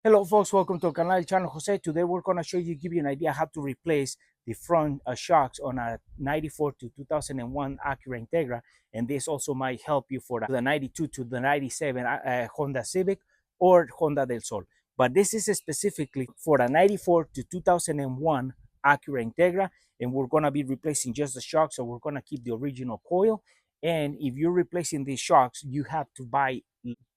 Hello folks, welcome to Canal Channel Jose. Today we're going to give you an idea how to replace the front shocks on a 94 to 2001 Acura Integra, and this also might help you for the 92 to the 97 Honda Civic or Honda del Sol. But this is specifically for the 94 to 2001 Acura Integra, and we're going to be replacing just the shocks, so we're going to keep the original coil. And if you're replacing these shocks, you have to buy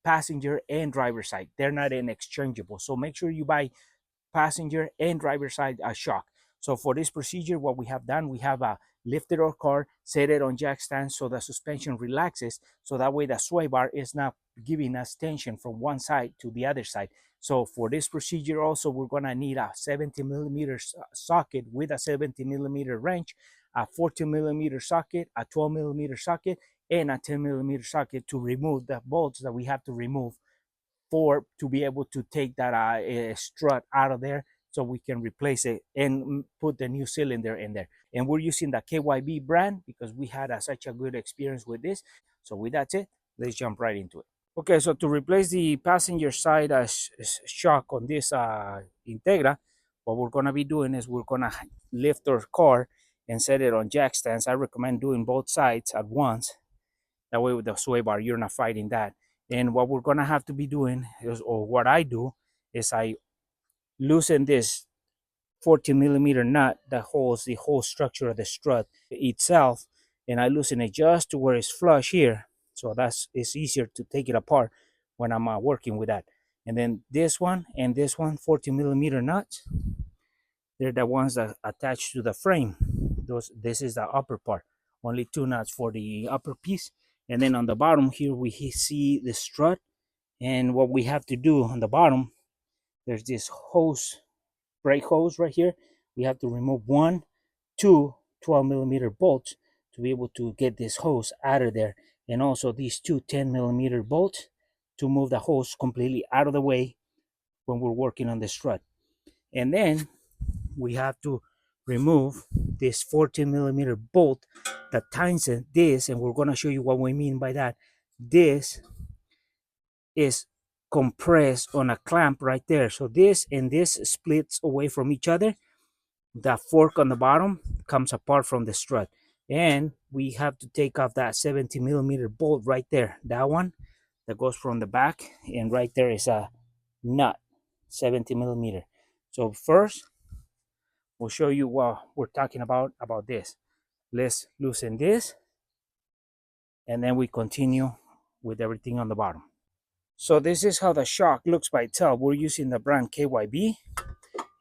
passenger and driver side. They're not interchangeable. So make sure you buy passenger and driver side shock. So for this procedure, what we have done, we have lifted our car, set it on jack stand so the suspension relaxes. So that way the sway bar is not giving us tension from one side to the other side. So for this procedure also, we're gonna need a 70 millimeter socket with a 70 millimeter wrench, a 14 millimeter socket, a 12 millimeter socket, and a 10 millimeter socket to remove the bolts that we have to remove for to be able to take that strut out of there so we can replace it and put the new cylinder in there. And we're using the KYB brand because we had such a good experience with this. So with that said, let's jump right into it. Okay, so to replace the passenger side shock on this Integra, what we're gonna be doing is we're gonna lift our car and set it on jack stands. I recommend doing both sides at once. That way with the sway bar, you're not fighting that. And what we're gonna have to be doing is, or what I do, is I loosen this 14 millimeter nut that holds the whole structure of the strut itself, and I loosen it just to where it's flush here. So that's it's easier to take it apart when I'm working with that. And then this one and this one, 14 millimeter nuts, they're the ones that attach to the frame. This is the upper part. Only two nuts for the upper piece. And then on the bottom here, we see the strut. And what we have to do on the bottom, there's this hose, brake hose right here. We have to remove two 12 millimeter bolts to be able to get this hose out of there. And also these two 10 millimeter bolts to move the hose completely out of the way when we're working on the strut. And then we have to remove this 14 millimeter bolt that tightens this, and we're going to show you what we mean by that. This is compressed on a clamp right there, so this and this splits away from each other. The fork on the bottom comes apart from the strut, and we have to take off that 70 millimeter bolt right there, that one that goes from the back, and right there is a nut, 70 millimeter. So first we'll show you what we're talking about this. Let's loosen this, and then we continue with everything on the bottom. So this is how the shock looks by itself. We're using the brand KYB,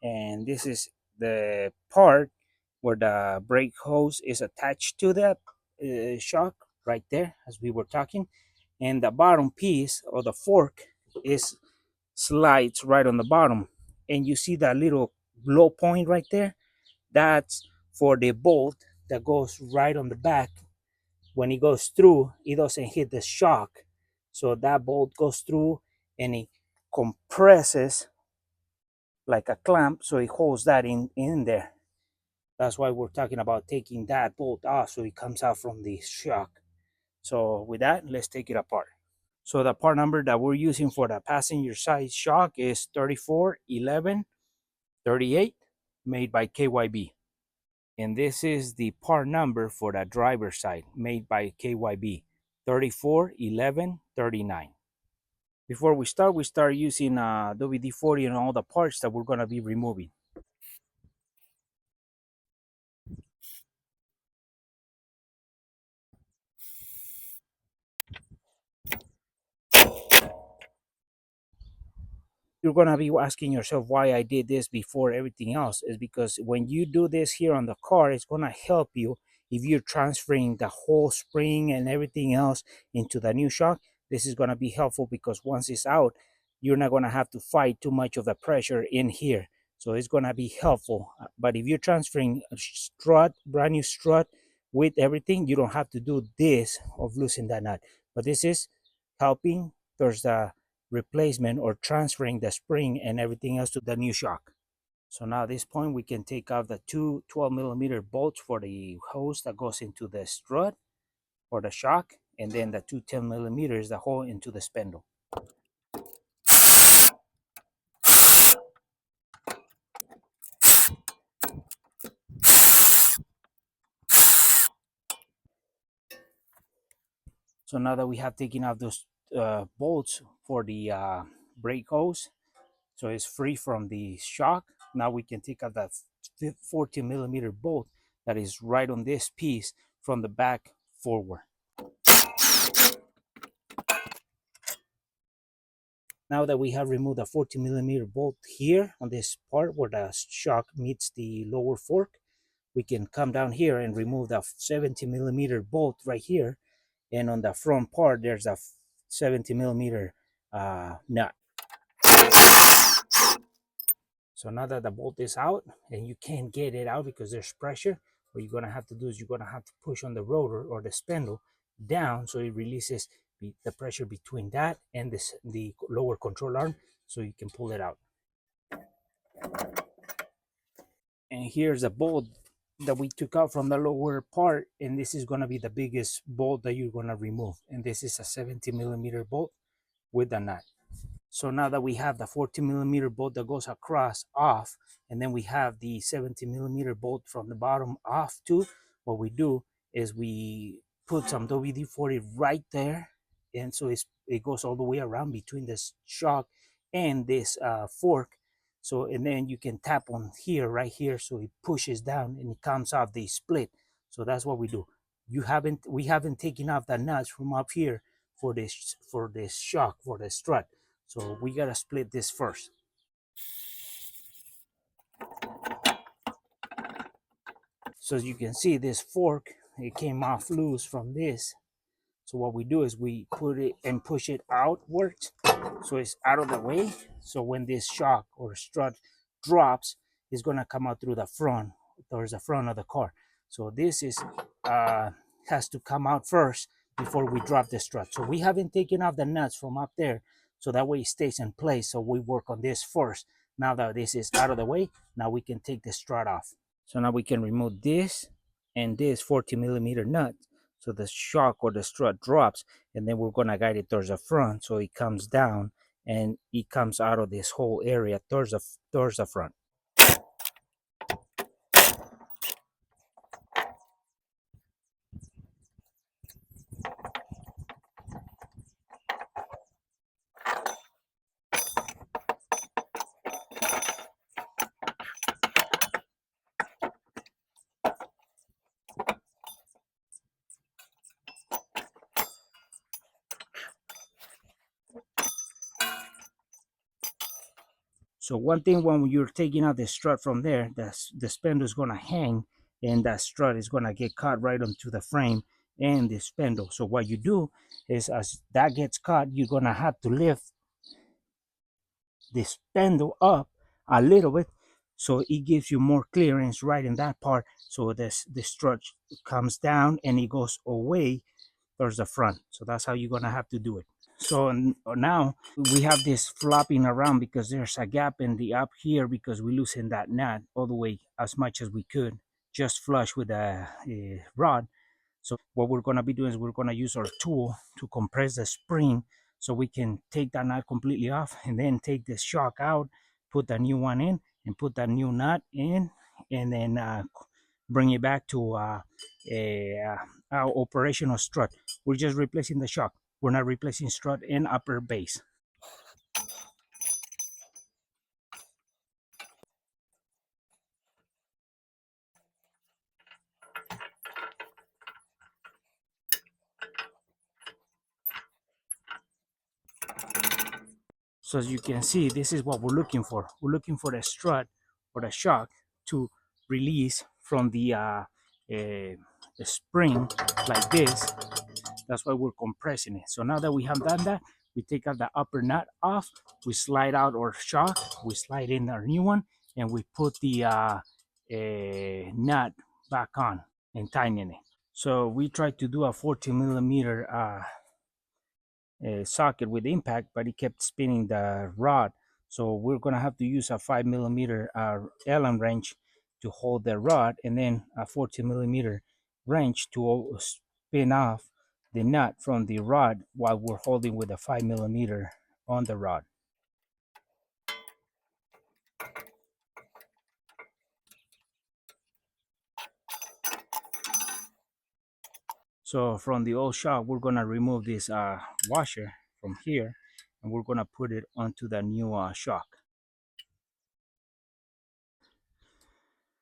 and this is the part where the brake hose is attached to that shock right there, as we were talking. And the bottom piece or the fork is slides right on the bottom, and you see that little blow point right there. That's for the bolt that goes right on the back. When it goes through, it doesn't hit the shock. So that bolt goes through and it compresses like a clamp. So it holds that in there. That's why we're talking about taking that bolt off so it comes out from the shock. So with that, let's take it apart. So the part number that we're using for the passenger side shock is 341138, made by KYB. And this is the part number for the driver side, made by KYB, 341139. Before we start using WD-40 and all the parts that we're going to be removing. You're going to be asking yourself why I did this before everything else. Is because when you do this here on the car, it's going to help you if you're transferring the whole spring and everything else into the new shock. This is going to be helpful because once it's out, you're not going to have to fight too much of the pressure in here. So it's going to be helpful. But if you're transferring a strut, brand new strut with everything, you don't have to do this of loosening that nut. But this is helping towards the replacement or transferring the spring and everything else to the new shock. So now at this point, we can take off the two 12 millimeter bolts for the hose that goes into the strut or the shock, and then the two 10 millimeters that hole into the spindle. So now that we have taken out those bolts for the brake hose, so it's free from the shock, now we can take out that 14 millimeter bolt that is right on this piece from the back forward. Now that we have removed the 14 millimeter bolt here on this part where the shock meets the lower fork, we can come down here and remove the 70 millimeter bolt right here. And on the front part, there's a 70 millimeter nut. So now that the bolt is out and you can't get it out because there's pressure, what you're gonna have to do is you're gonna have to push on the rotor or the spindle down so it releases the pressure between that and the lower control arm so you can pull it out. And here's a bolt that we took out from the lower part, and this is gonna be the biggest bolt that you're gonna remove. And this is a 70 millimeter bolt with the nut. So now that we have the 14 millimeter bolt that goes across off, and then we have the 70 millimeter bolt from the bottom off too, what we do is we put some WD-40 right there. And so it goes all the way around between this shock and this fork. So, and then you can tap on here, right here. So it pushes down and it comes off the split. So that's what we do. We haven't taken off the nuts from up here for this shock, for the strut. So we gotta split this first. So as you can see, this fork, it came off loose from this. So what we do is we put it and push it outwards so it's out of the way. So when this shock or strut drops, it's gonna come out through the front, towards the front of the car. So this is has to come out first before we drop the strut. So we haven't taken off the nuts from up there, so that way it stays in place. So we work on this first. Now that this is out of the way, now we can take the strut off. So now we can remove this and this 40 millimeter nut. So the shock or the strut drops, and then we're gonna guide it towards the front so it comes down and it comes out of this whole area towards the front. So one thing, when you're taking out the strut from there, the spindle is gonna hang, and that strut is gonna get caught right onto the frame and the spindle. So what you do is, as that gets caught, you're gonna have to lift the spindle up a little bit so it gives you more clearance right in that part. So the strut comes down and it goes away towards the front. So that's how you're gonna have to do it. So now we have this flopping around because there's a gap in the up here because we loosened that nut all the way as much as we could, just flush with the rod. So what we're gonna be doing is we're gonna use our tool to compress the spring so we can take that nut completely off and then take the shock out, put the new one in, and put that new nut in, and then bring it back to our operational strut. We're just replacing the shock. We're not replacing strut and upper base. So as you can see, this is what we're looking for. We're looking for the strut or the shock to release from the spring like this. That's why we're compressing it. So now that we have done that, we take out the upper nut off, we slide out our shock, we slide in our new one, and we put the nut back on and tighten it. So we tried to do a 14 millimeter socket with impact, but it kept spinning the rod. So we're gonna have to use a 5 millimeter Allen wrench to hold the rod, and then a 14 millimeter wrench to spin off the nut from the rod while we're holding with a 5 millimeter on the rod. So from the old shock, we're gonna remove this washer from here, and we're gonna put it onto the new shock.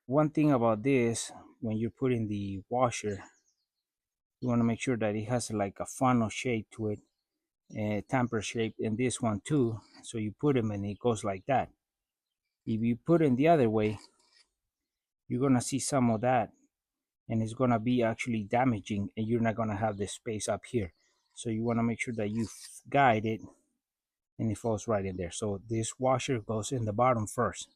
One thing about this, when you're putting the washer, you want to make sure that it has like a funnel shape to it, a tamper shape, and this one too. So you put them and it goes like that. If you put it the other way, you're gonna see some of that, and it's gonna be actually damaging, and you're not gonna have the space up here. So you want to make sure that you guide it, and it falls right in there. So this washer goes in the bottom first.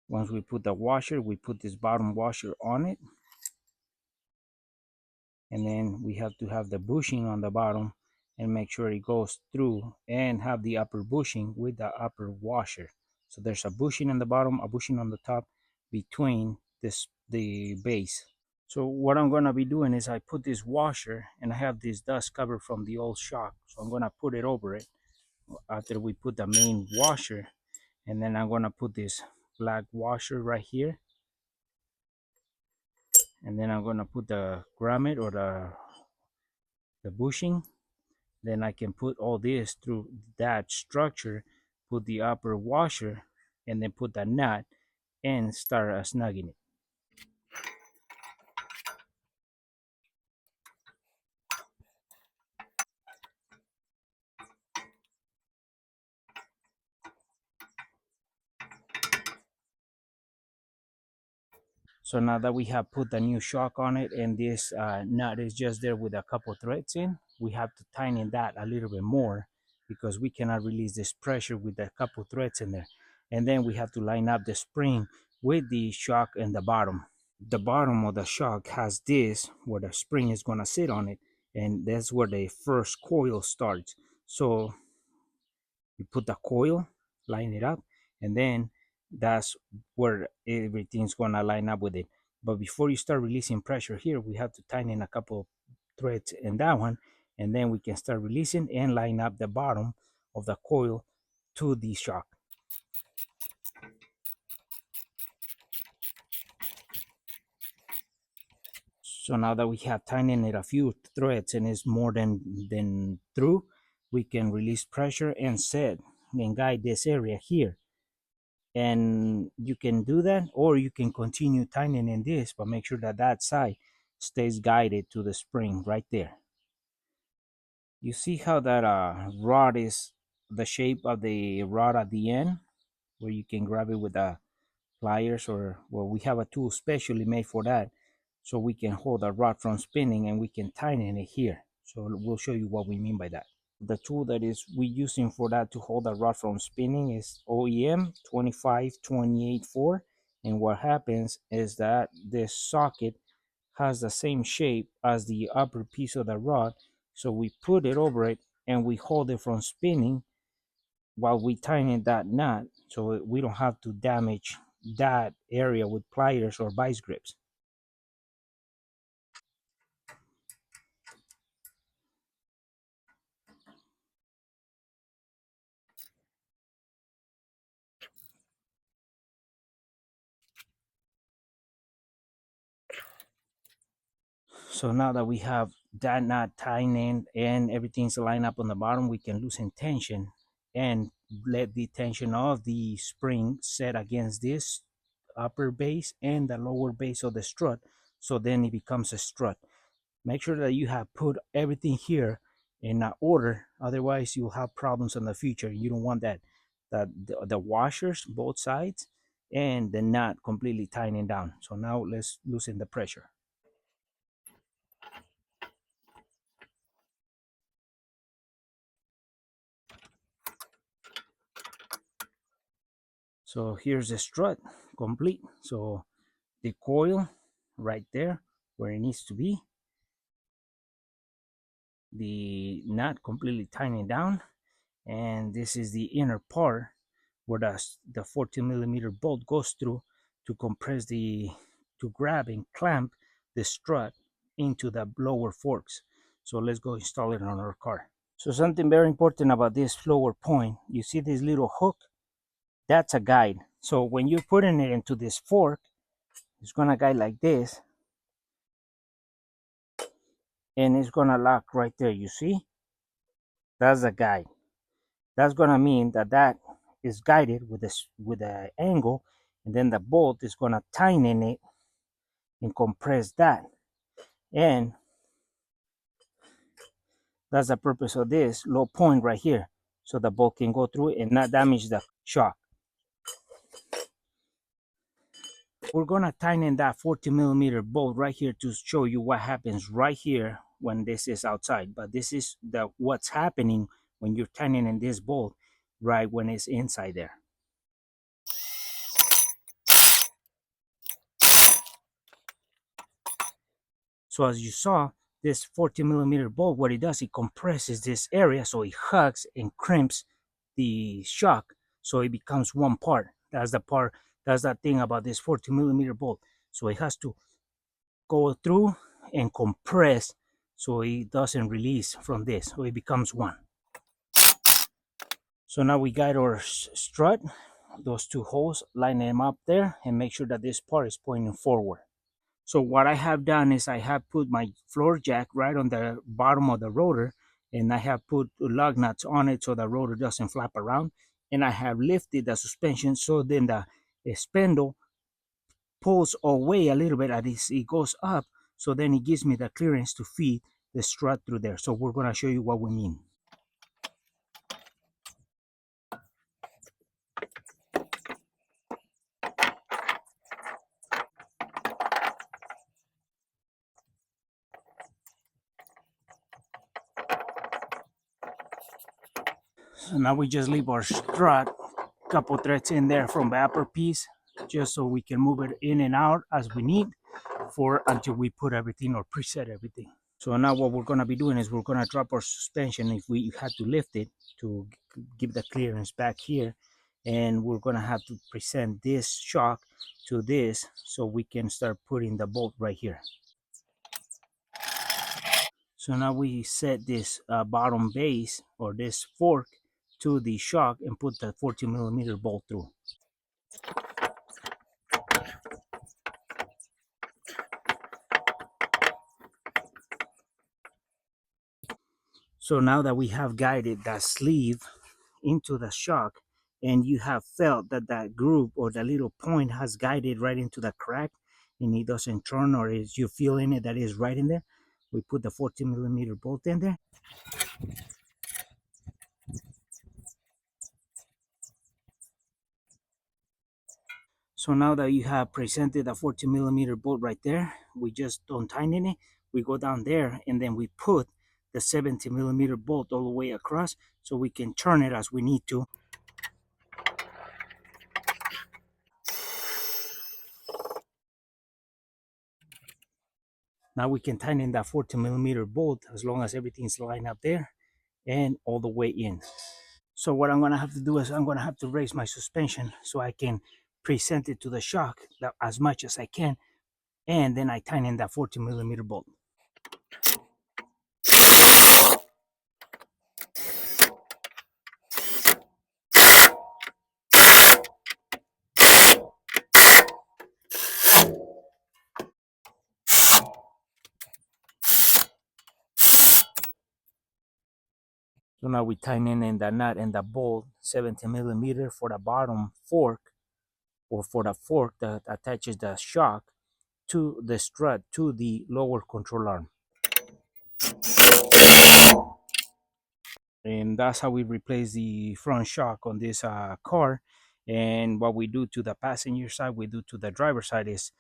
Once we put the washer, we put this bottom washer on it, and then we have to have the bushing on the bottom and make sure it goes through, and have the upper bushing with the upper washer. So there's a bushing on the bottom, a bushing on the top between the base. So what I'm going to be doing is I put this washer, and I have this dust cover from the old shock, so I'm going to put it over it after we put the main washer, and then I'm going to put this black washer right here, and then I'm going to put the grommet or the bushing. Then I can put all this through that structure, put the upper washer, and then put the nut and start snugging it. So now that we have put the new shock on it, and this nut is just there with a couple threads in, we have to tighten that a little bit more, because we cannot release this pressure with a couple threads in there. And then we have to line up the spring with the shock in the bottom. The bottom of the shock has this where the spring is going to sit on it, and that's where the first coil starts. So you put the coil, line it up, and then that's where everything's going to line up with it. But before you start releasing pressure here, we have to tighten a couple threads in that one, and then we can start releasing and line up the bottom of the coil to the shock. So now that we have tightened it a few threads and it's more than through, we can release pressure and set and guide this area here. And you can do that, or you can continue tightening this, but make sure that that side stays guided to the spring right there. You see how that rod is the shape of the rod at the end, where you can grab it with the pliers, or well, we have a tool specially made for that, so we can hold the rod from spinning, and we can tighten it here. So we'll show you what we mean by that. The tool that is we using for that to hold the rod from spinning is OEM 25284, and what happens is that this socket has the same shape as the upper piece of the rod, so we put it over it and we hold it from spinning while we tighten that nut, so we don't have to damage that area with pliers or vice grips. So now that we have that knot tightened and everything's lined up on the bottom, we can loosen tension and let the tension of the spring set against this upper base and the lower base of the strut. So then it becomes a strut. Make sure that you have put everything here in order, otherwise you'll have problems in the future. You don't want that the washers both sides and the knot completely tightening down. So now let's loosen the pressure. So here's the strut complete. So the coil right there where it needs to be, the nut completely tightening down, and this is the inner part where the 14 millimeter bolt goes through to compress to grab and clamp the strut into the lower forks. So let's go install it on our car. So something very important about this lower point, you see this little hook? That's a guide. So when you're putting it into this fork, it's gonna guide like this, and it's gonna lock right there. You see, that's the guide. That's gonna mean that that is guided with this with an angle, and then the bolt is gonna tighten it and compress that. And that's the purpose of this low point right here, so the bolt can go through and not damage the shock. We're gonna tighten that 40mm bolt right here to show you what happens right here when this is outside. But this is the what's happening when you're tightening this bolt right when it's inside there. So as you saw, this 40mm bolt, what it does, it compresses this area, so it hugs and crimps the shock, so it becomes one part. That's the part, that's that thing about this 40mm bolt. So it has to go through and compress so it doesn't release from this, so it becomes one. So now we got our strut, those two holes, line them up there and make sure that this part is pointing forward. So what I have done is I have put my floor jack right on the bottom of the rotor, and I have put lug nuts on it so the rotor doesn't flap around, and I have lifted the suspension so then the spindle pulls away a little bit as it goes up, so then it gives me the clearance to feed the strut through there. So we're going to show you what we mean. So now we just leave our strut, couple threads in there from the upper piece, just so we can move it in and out as we need for until we put everything or preset everything. So now what we're going to be doing is we're going to drop our suspension if we had to lift it to give the clearance back here, and we're going to have to present this shock to this so we can start putting the bolt right here. So now we set this bottom base or this fork to the shock and put the 40mm bolt through. So now that we have guided that sleeve into the shock and you have felt that that groove or the little point has guided right into the crack and it doesn't turn, or is you feeling it that is right in there, we put the 40mm bolt in there. So now that you have presented a 40mm bolt right there, we just don't tighten it. We go down there and then we put the 70mm bolt all the way across so we can turn it as we need to. Now we can tighten that 40mm bolt as long as everything's lined up there and all the way in. So what I'm going to have to do is I'm going to have to raise my suspension so I can present it to the shock as much as I can, and then I tighten that 40mm bolt. So now we tighten in the nut and the bolt 70mm for the bottom fork, or for the fork that attaches the shock to the strut to the lower control arm. And that's how we replace the front shock on this car. And what we do to the passenger side, we do to the driver's side is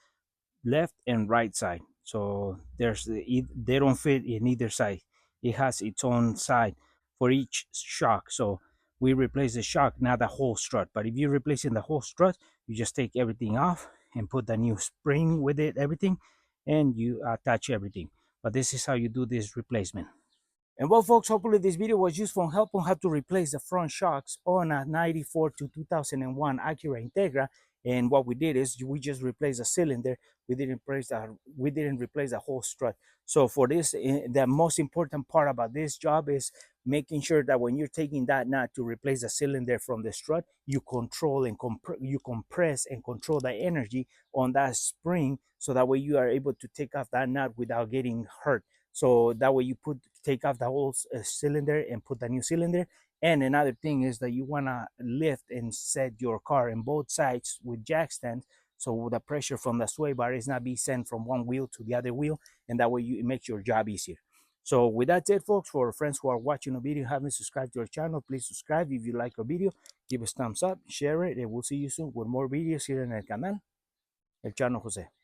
left and right side. So they don't fit in either side. It has its own side for each shock. So we replace the shock, not the whole strut. But if you're replacing the whole strut, you just take everything off and put the new spring with it, everything, and you attach everything. But this is how you do this replacement. And well, folks, hopefully this video was useful and helpful how to replace the front shocks on a 94 to 2001 Acura Integra. And what we did is we just replaced the cylinder. We didn't replace the whole strut. So for this, the most important part about this job is making sure that when you're taking that nut to replace the cylinder from the strut, you control and you compress and control the energy on that spring, so that way you are able to take off that nut without getting hurt. So that way you take off the whole cylinder and put the new cylinder. And another thing is that you want to lift and set your car in both sides with jack stands, so the pressure from the sway bar is not be sent from one wheel to the other wheel, and that way it makes your job easier. So with that said, folks, for friends who are watching the video haven't subscribed to our channel, please subscribe. If you like our video, give us thumbs up, share it, and we'll see you soon with more videos here in el canal El Chano Jose.